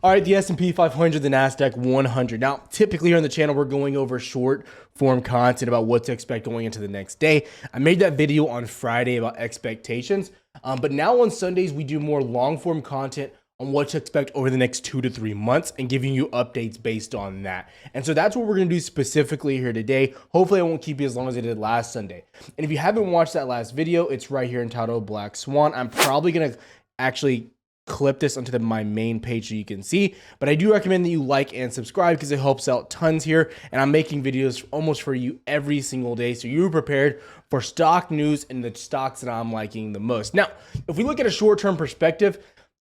All right, the SP 500, the Nasdaq 100. Now, typically here on the channel, we're going over short form content about what to expect going into the next day. I made that video on Friday about expectations, but now on Sundays, we do more long form content on what to expect over the next 2 to 3 months and giving you updates based on that. And so that's what we're going to do specifically here today. Hopefully I won't keep you as long as I did last Sunday. And if you haven't watched that last video, it's right here entitled Black Swan. I'm probably going to actually clip this onto my main page so you can see, but I do recommend that you like and subscribe because it helps out tons here. And I'm making videos almost for you every single day, so you're prepared for stock news and the stocks that I'm liking the most. Now, if we look at a short-term perspective,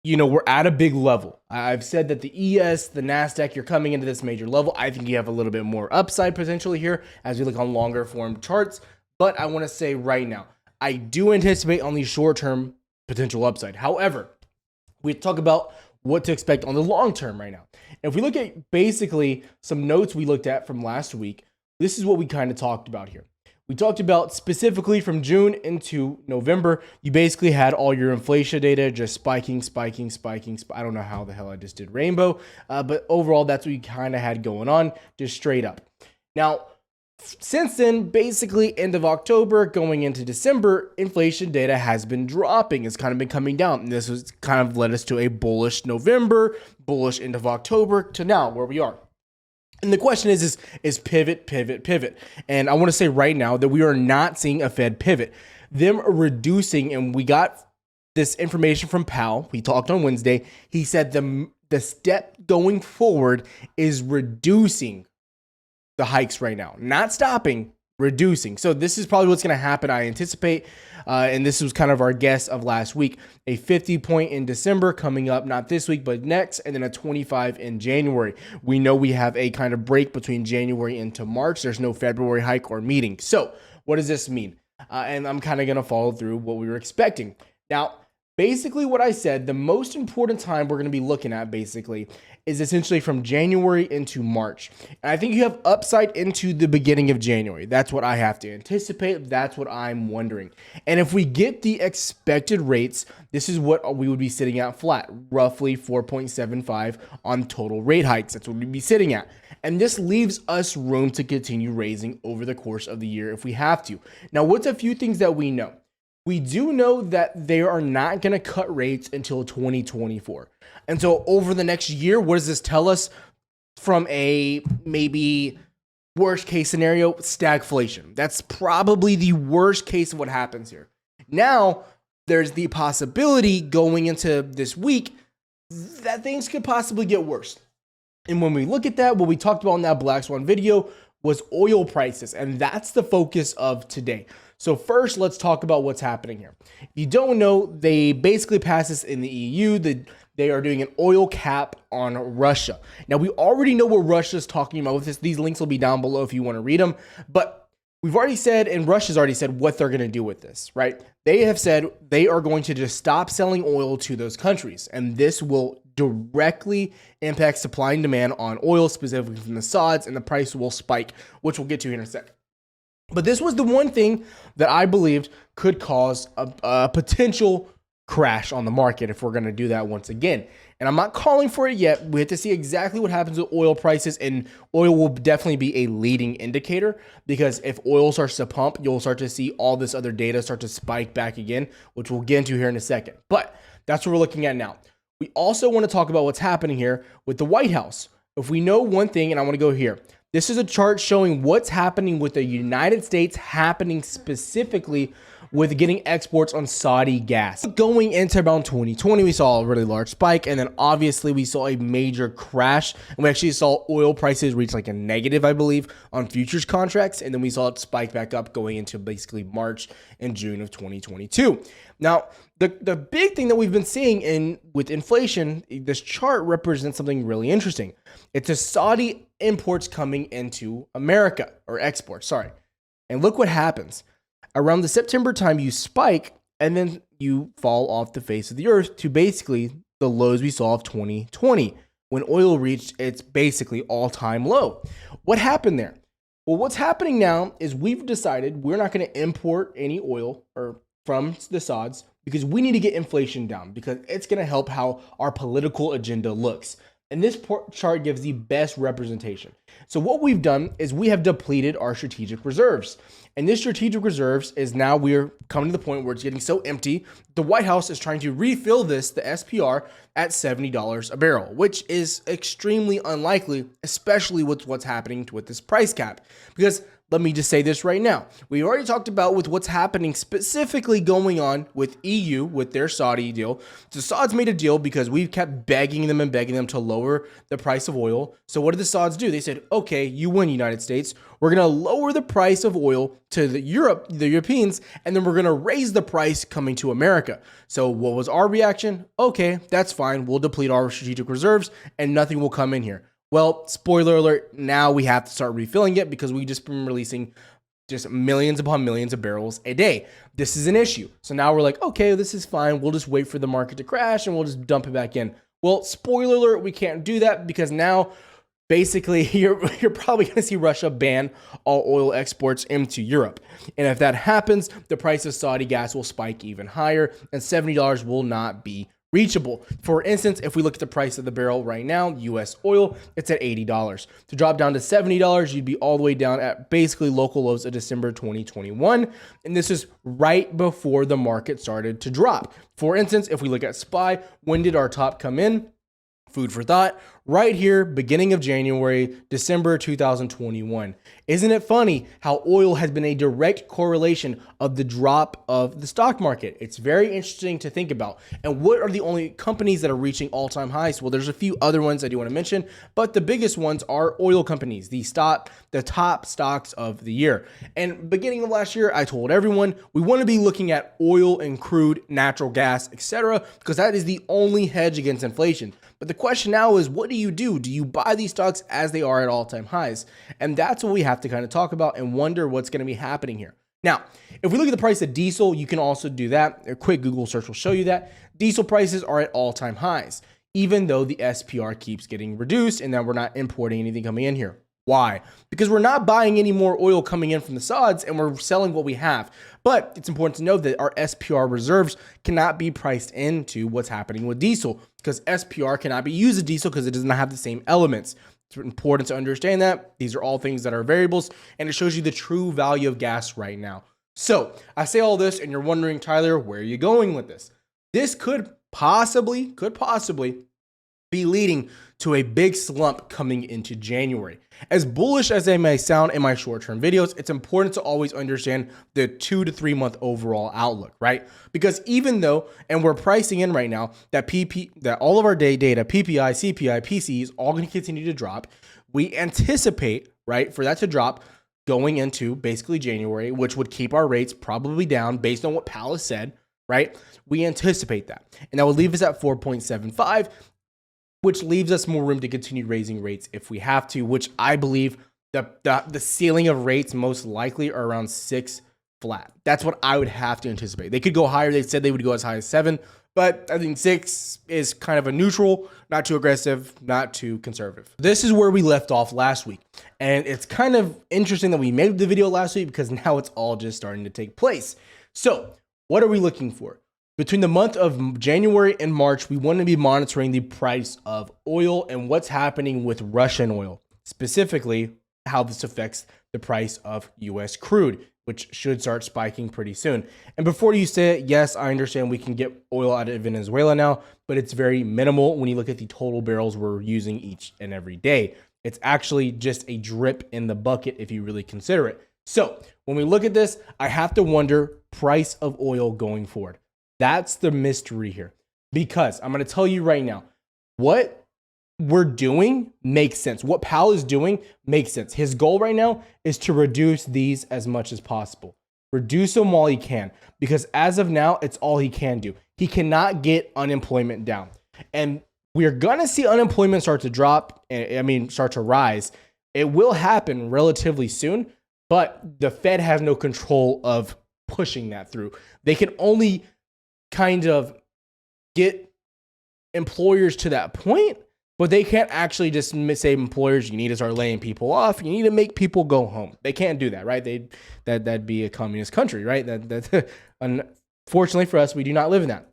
you know, we're at a big level. I've said that the ES, the Nasdaq, you're coming into this major level. I think you have a little bit more upside potentially here as we look on longer form charts. But I want to say right now, I do anticipate on the short-term potential upside. However, we talk about what to expect on the long term right now. And if we look at basically some notes we looked at from last week, this is what we kind of talked about here. We talked about specifically from June into November, you basically had all your inflation data just spiking. I don't know how the hell I just did rainbow, but overall, that's what you kind of had going on, just straight up. Now, since then, basically end of October going into December, inflation data has been dropping. It's kind of been coming down. And this has kind of led us to a bullish November, bullish end of October to now where we are. And the question is pivot. And I want to say right now that we are not seeing a Fed pivot. Them reducing, and we got this information from Powell. We talked on Wednesday. He said the step going forward is reducing the hikes right now, not stopping, reducing. So this is probably what's going to happen, I anticipate. And this was kind of our guess of last week, a 50 point in December coming up, not this week, but next, and then a 25 in January. We know we have a kind of break between January into March. There's no February hike or meeting. So what does this mean? And I'm kind of going to follow through what we were expecting. Now, basically what I said, the most important time we're going to be looking at basically is essentially from January into March. And I think you have upside into the beginning of January. That's what I have to anticipate. That's what I'm wondering. And if we get the expected rates, this is what we would be sitting at flat, roughly 4.75 on total rate hikes. That's what we'd be sitting at. And this leaves us room to continue raising over the course of the year if we have to. Now, what's a few things that we know? We do know that they are not going to cut rates until 2024. And so over the next year, what does this tell us from a maybe worst case scenario? Stagflation. That's probably the worst case of what happens here. Now, there's the possibility going into this week that things could possibly get worse. And when we look at that, what we talked about in that Black Swan video was oil prices. And that's the focus of today. So first, let's talk about what's happening here. If you don't know, they basically passed this in the EU. They are doing an oil cap on Russia. Now, we already know what Russia's talking about with this. These links will be down below if you want to read them. But we've already said, and Russia's already said what they're going to do with this, right? They have said they are going to just stop selling oil to those countries. And this will directly impact supply and demand on oil, specifically from the Sauds, and the price will spike, which we'll get to here in a second. But this was the one thing that I believed could cause a potential crash on the market if we're going to do that once again. And I'm not calling for it yet. We have to see exactly what happens with oil prices, and oil will definitely be a leading indicator, because if oil starts to pump, you'll start to see all this other data start to spike back again, which we'll get into here in a second. But that's what we're looking at now. We also want to talk about what's happening here with the White House. If we know one thing, and I want to go here. This is a chart showing what's happening with the United States, happening specifically with getting exports on Saudi gas. Going into around 2020, we saw a really large spike, and then obviously we saw a major crash, and we actually saw oil prices reach like a negative, I believe, on futures contracts, and then we saw it spike back up going into basically March and June of 2022. Now, the big thing that we've been seeing with inflation, this chart represents something really interesting. It's a Saudi imports coming into America, or exports, sorry. And look what happens. Around the September time, you spike, and then you fall off the face of the earth to basically the lows we saw of 2020, when oil reached its basically all-time low. What happened there? Well, what's happening now is we've decided we're not going to import any oil from the Sauds because we need to get inflation down, because it's going to help how our political agenda looks. And this chart gives the best representation. So what we've done is we have depleted our strategic reserves. And this strategic reserves is now we're coming to the point where it's getting so empty. The White House is trying to refill this, the SPR, at $70 a barrel, which is extremely unlikely, especially with what's happening with this price cap. Because let me just say this right now. We already talked about with what's happening specifically going on with EU with their Saudi deal. So Saud's made a deal because we've kept begging them to lower the price of oil. So what did the Sauds do? They said, okay, you win, United States. We're going to lower the price of oil to the Europeans, and then we're going to raise the price coming to America. So what was our reaction? Okay, that's fine. We'll deplete our strategic reserves and nothing will come in here. Well, spoiler alert, now we have to start refilling it because we've just been releasing just millions upon millions of barrels a day. This is an issue. So now we're like, okay, this is fine. We'll just wait for the market to crash and we'll just dump it back in. Well, spoiler alert, we can't do that because now basically you're probably going to see Russia ban all oil exports into Europe. And if that happens, the price of Saudi gas will spike even higher and $70 will not be reachable. For instance, if we look at the price of the barrel right now, US oil, it's at $80. To drop down to $70, you'd be all the way down at basically local lows of December 2021. And this is right before the market started to drop. For instance, if we look at SPY, when did our top come in? Food for thought, right here, beginning of January, December 2021. Isn't it funny how oil has been a direct correlation of the drop of the stock market? It's very interesting to think about. And what are the only companies that are reaching all-time highs? Well, there's a few other ones I do want to mention, but the biggest ones are oil companies, the top stocks of the year. And beginning of last year, I told everyone we want to be looking at oil and crude, natural gas, etc., because that is the only hedge against inflation. But the question now is, what do you do? Do you buy these stocks as they are at all-time highs? And that's what we have to kind of talk about and wonder what's going to be happening here. Now, if we look at the price of diesel, you can also do that. A quick Google search will show you that. Diesel prices are at all-time highs, even though the SPR keeps getting reduced and that we're not importing anything coming in here. Why? Because we're not buying any more oil coming in from the Sauds and we're selling what we have. But it's important to note that our SPR reserves cannot be priced into what's happening with diesel because SPR cannot be used as diesel because it does not have the same elements. It's important to understand that. These are all things that are variables and it shows you the true value of gas right now. So I say all this and you're wondering, Tyler, where are you going with this? This could possibly be leading to a big slump coming into January. As bullish as I may sound in my short-term videos, it's important to always understand the 2 to 3 month overall outlook, right? Because even though, and we're pricing in right now that all of our day data, PPI, CPI, PCE is all going to continue to drop, we anticipate, right, for that to drop going into basically January, which would keep our rates probably down based on what Powell has said, right? We anticipate that. And that would leave us at 4.75, which leaves us more room to continue raising rates if we have to, which I believe the ceiling of rates most likely are around 6 flat. That's what I would have to anticipate. They could go higher. They said they would go as high as 7, but I think 6 is kind of a neutral, not too aggressive, not too conservative. This is where we left off last week. And it's kind of interesting that we made the video last week because now it's all just starting to take place. So what are we looking for? Between the month of January and March, we want to be monitoring the price of oil and what's happening with Russian oil, specifically how this affects the price of US crude, which should start spiking pretty soon. And before you say it, yes, I understand we can get oil out of Venezuela now, but it's very minimal when you look at the total barrels we're using each and every day. It's actually just a drip in the bucket if you really consider it. So when we look at this, I have to wonder price of oil going forward. That's the mystery here, because I'm going to tell you right now, what we're doing makes sense. What Powell is doing makes sense. His goal right now is to reduce these as much as possible. Reduce them while he can, because as of now, it's all he can do. He cannot get unemployment down. And we're going to see unemployment start to drop, start to rise. It will happen relatively soon, but the Fed has no control of pushing that through. They can only kind of get employers to that point, but they can't actually just say employers, you need to start laying people off. You need to make people go home. They can't do that, right? That'd be a communist country, right? Unfortunately for us, we do not live in that.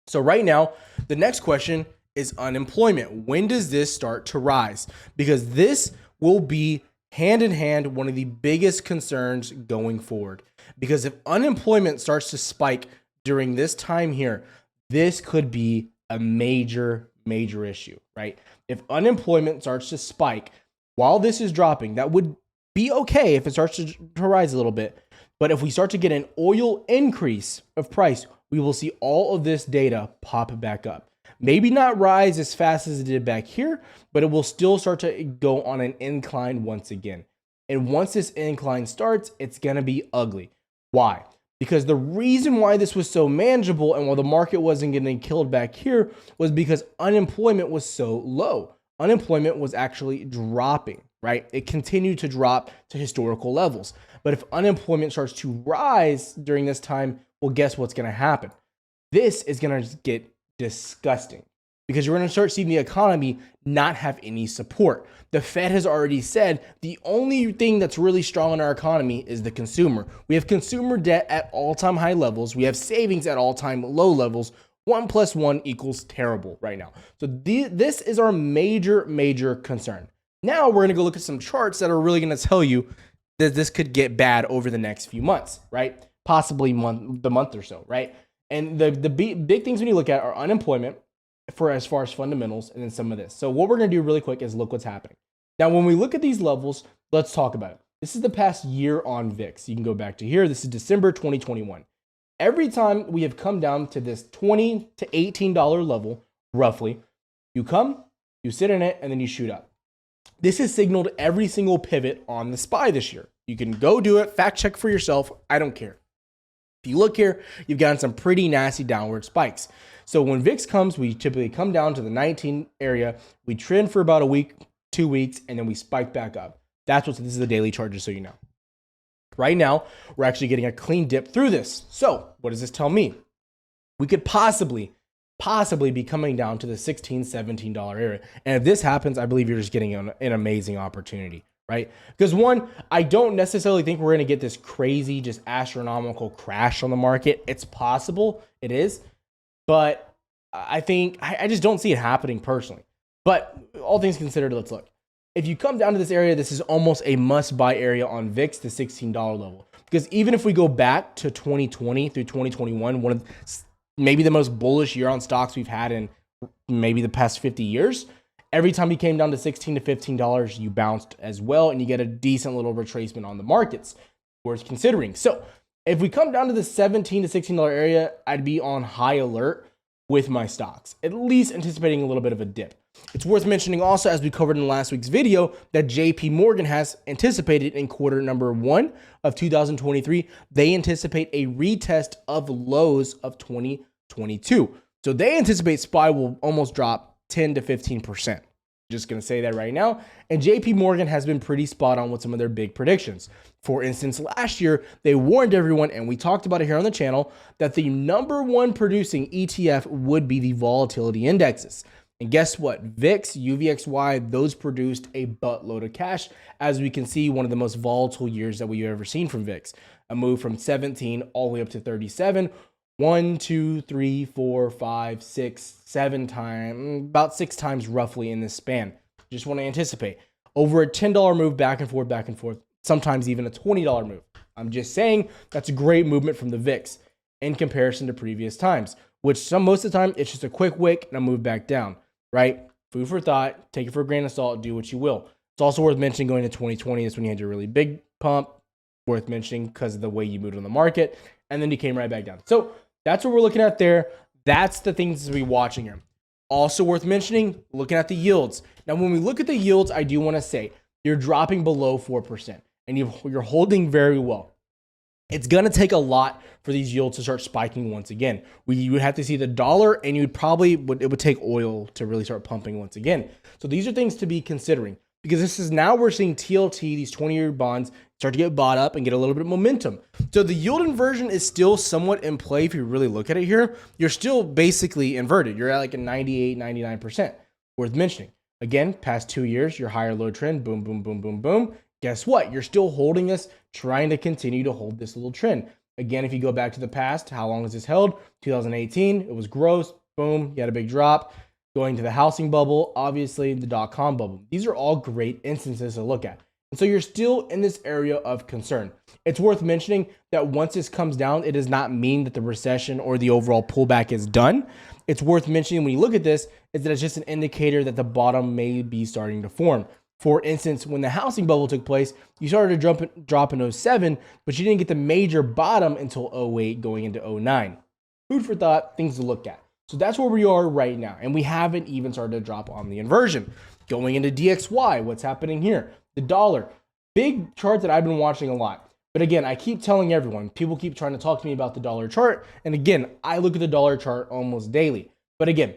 So right now, the next question is unemployment. When does this start to rise? Because this will be hand in hand one of the biggest concerns going forward. Because if unemployment starts to spike during this time here, this could be a major issue, right? If unemployment starts to spike while this is dropping, that would be okay if it starts to rise a little bit. But if we start to get an oil increase of price, we will see all of this data pop back up. Maybe not rise as fast as it did back here, but it will still start to go on an incline once again. And once this incline starts, it's going to be ugly. Why? Because the reason why this was so manageable and why the market wasn't getting killed back here was because unemployment was so low. Unemployment was actually dropping, right? It continued to drop to historical levels. But if unemployment starts to rise during this time, well, guess what's going to happen? This is going to get disgusting because you're going to start seeing the economy not have any support. The Fed has already said the only thing that's really strong in our economy is the consumer. We have consumer debt at all-time high levels. We have savings at all-time low levels. 1 + 1 = terrible right now. So this is our major concern. Now we're going to go look at some charts that are really going to tell you that this could get bad over the next few months, right? Possibly the month or so, right? And the big things when you look at are unemployment for as far as fundamentals and then some of this. So what we're going to do really quick is look what's happening. Now, when we look at these levels, let's talk about it. This is the past year on VIX. You can go back to here. This is December 2021. Every time we have come down to this $20 to $18 level, roughly, you come, you sit in it, and then you shoot up. This has signaled every single pivot on the SPY this year. You can go do it, fact check for yourself. I don't care. If you look here, you've gotten some pretty nasty downward spikes. So when VIX comes, we typically come down to the 19 area. We trend for about a week, 2 weeks, and then we spike back up. This is the daily chart, just so you know. Right now, we're actually getting a clean dip through this. So what does this tell me? We could possibly be coming down to the $16, $17 area. And if this happens, I believe you're just getting an amazing opportunity, right? Because one, I don't necessarily think we're going to get this crazy, just astronomical crash on the market. It's possible, it is, but I just don't see it happening personally. But all things considered, let's look. If you come down to this area, this is almost a must-buy area on VIX, the $16 level. Because even if we go back to 2020 through 2021, one of maybe the most bullish year on stocks we've had in maybe the past 50 years, every time you came down to $16 to $15, you bounced as well, and you get a decent little retracement on the markets worth considering. So if we come down to the $17 to $16 area, I'd be on high alert with my stocks, at least anticipating a little bit of a dip. It's worth mentioning also, as we covered in last week's video, that JP Morgan has anticipated in quarter number 1 of 2023, they anticipate a retest of lows of 2022. So they anticipate SPY will almost drop 10 to 15%. Just going to say that right now. And JP Morgan has been pretty spot on with some of their big predictions. For instance, last year, they warned everyone, and we talked about it here on the channel, that the number one producing ETF would be the volatility indexes. And guess what? VIX, UVXY, those produced a buttload of cash. As we can see, one of the most volatile years that we've ever seen from VIX. A move from 17 all the way up to 37. 1, 2, 3, 4, 5, 6, 7 times, about 6 times roughly in this span. Just want to anticipate. Over a $10 move back and forth, sometimes even a $20 move. I'm just saying that's a great movement from the VIX in comparison to previous times, which most of the time it's just a quick wick and a move back down, right? Food for thought, take it for a grain of salt, do what you will. It's also worth mentioning going to 2020 is when you had your really big pump, worth mentioning because of the way you moved on the market, and then you came right back down. So that's what we're looking at there. That's the things to be watching here. Also worth mentioning, looking at the yields. Now, when we look at the yields, I do want to say you're dropping below 4%, and you're holding very well. It's going to take a lot for these yields to start spiking once again. You would have to see the dollar, and it would take oil to really start pumping once again. So these are things to be considering, because now we're seeing TLT, these 20-year bonds, start to get bought up and get a little bit of momentum. So the yield inversion is still somewhat in play. If you really look at it here, you're still basically inverted. You're at like a 98, 99%. Worth mentioning. Again, past 2 years, your higher low trend, boom, boom, boom, boom, boom. Guess what? You're still holding this, trying to continue to hold this little trend. Again, if you go back to the past, how long has this held? 2018, it was gross. Boom, you had a big drop. going to the housing bubble, obviously the dot-com bubble. These are all great instances to look at. And so you're still in this area of concern. It's worth mentioning that once this comes down, it does not mean that the recession or the overall pullback is done. It's worth mentioning when you look at this is that it's just an indicator that the bottom may be starting to form. For instance, when the housing bubble took place, you started to drop in 07, but you didn't get the major bottom until 08 going into 09. Food for thought, things to look at. So that's where we are right now. And we haven't even started to drop on the inversion. Going into DXY, what's happening here? The dollar, big chart that I've been watching a lot. But again, I keep telling everyone, people keep trying to talk to me about the dollar chart. And again, I look at the dollar chart almost daily. But again,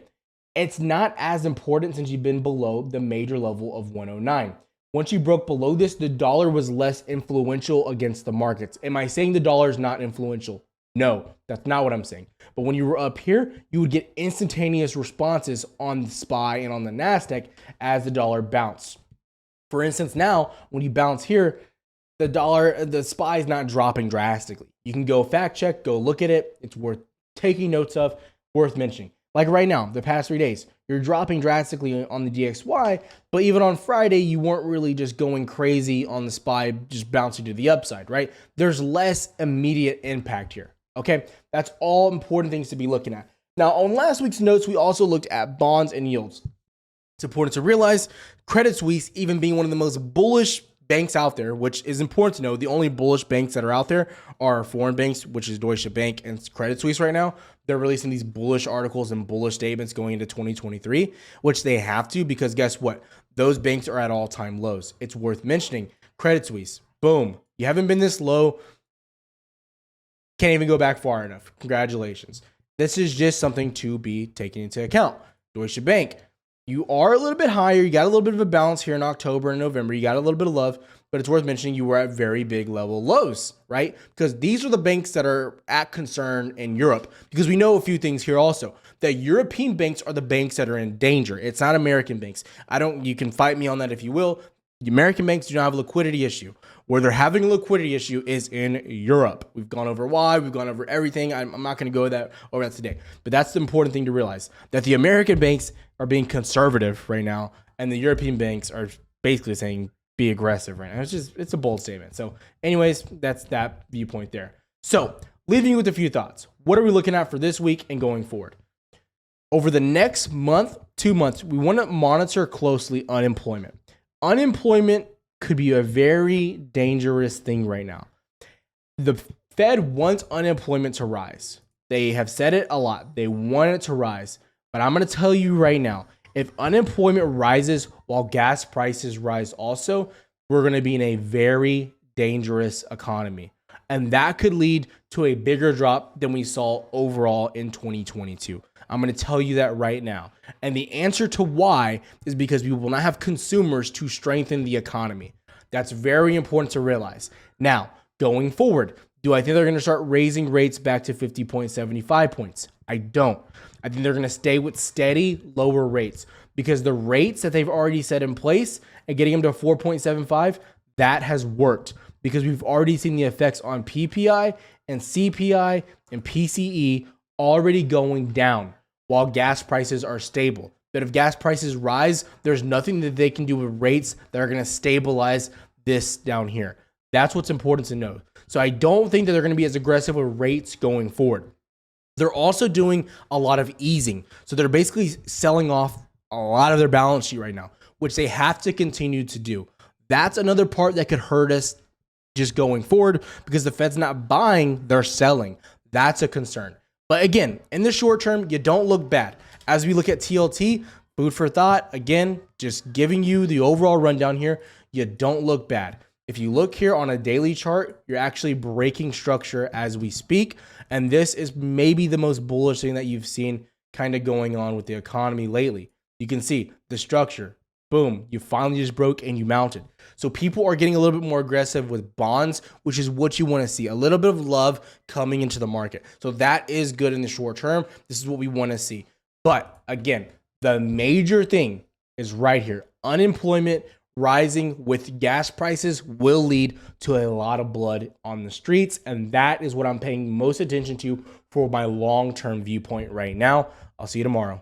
it's not as important since you've been below the major level of 109. Once you broke below this, the dollar was less influential against the markets. Am I saying the dollar is not influential? No, that's not what I'm saying. But when you were up here, you would get instantaneous responses on the SPY and on the Nasdaq as the dollar bounced. For instance, now when you bounce here, the SPY is not dropping drastically. You can go fact check, go look at it. It's worth taking notes of, worth mentioning. Like right now, the past 3 days, you're dropping drastically on the DXY, but even on Friday, you weren't really just going crazy on the SPY, just bouncing to the upside, right? There's less immediate impact here, okay? That's all important things to be looking at. Now, on last week's notes, we also looked at bonds and yields. It's important to realize Credit Suisse, even being one of the most bullish banks out there, which is important to know, the only bullish banks that are out there are foreign banks, which is Deutsche Bank and Credit Suisse right now. They're releasing these bullish articles and bullish statements going into 2023, which they have to, because guess what? Those banks are at all-time lows. It's worth mentioning. Credit Suisse, boom. You haven't been this low. Can't even go back far enough. Congratulations. This is just something to be taken into account. Deutsche Bank, you are a little bit higher. You got a little bit of a balance here in October and November. You got a little bit of love, but it's worth mentioning you were at very big level lows, right? Because these are the banks that are at concern in Europe, because we know a few things here also. That European banks are the banks that are in danger. It's not American banks. You can fight me on that if you will. The American banks do not have a liquidity issue. Where they're having a liquidity issue is in Europe. We've gone over why, we've gone over everything. I'm not going to go over that today. But that's the important thing to realize, that the American banks are being conservative right now, and the European banks are basically saying be aggressive right now. It's a bold statement. So anyways, that's that viewpoint there. So leaving you with a few thoughts. What are we looking at for this week and going forward? Over the next month, 2 months, we want to monitor closely unemployment. Unemployment could be a very dangerous thing right now. The Fed wants unemployment to rise. They have said it a lot. They want it to rise. But I'm going to tell you right now, if unemployment rises while gas prices rise also, we're going to be in a very dangerous economy. And that could lead to a bigger drop than we saw overall in 2022. I'm going to tell you that right now. And the answer to why is because we will not have consumers to strengthen the economy. That's very important to realize. Now, going forward, do I think they're going to start raising rates back to 50.75 points? I don't. I think they're going to stay with steady lower rates, because the rates that they've already set in place and getting them to 4.75, that has worked, because we've already seen the effects on PPI and CPI and PCE already going down while gas prices are stable. But if gas prices rise, there's nothing that they can do with rates that are going to stabilize this down here. That's what's important to know. So I don't think that they're going to be as aggressive with rates going forward. They're also doing a lot of easing. So they're basically selling off a lot of their balance sheet right now, which they have to continue to do. That's another part that could hurt us just going forward, because the Fed's not buying, they're selling. That's a concern. But again, in the short term, you don't look bad. As we look at TLT, food for thought, again, just giving you the overall rundown here, you don't look bad. If you look here on a daily chart, you're actually breaking structure as we speak. And this is maybe the most bullish thing that you've seen kind of going on with the economy lately. You can see the structure. Boom, you finally just broke and you mounted. So people are getting a little bit more aggressive with bonds, which is what you want to see. A little bit of love coming into the market. So that is good in the short term. This is what we want to see. But again, the major thing is right here. Unemployment rising with gas prices will lead to a lot of blood on the streets. And that is what I'm paying most attention to for my long-term viewpoint right now. I'll see you tomorrow.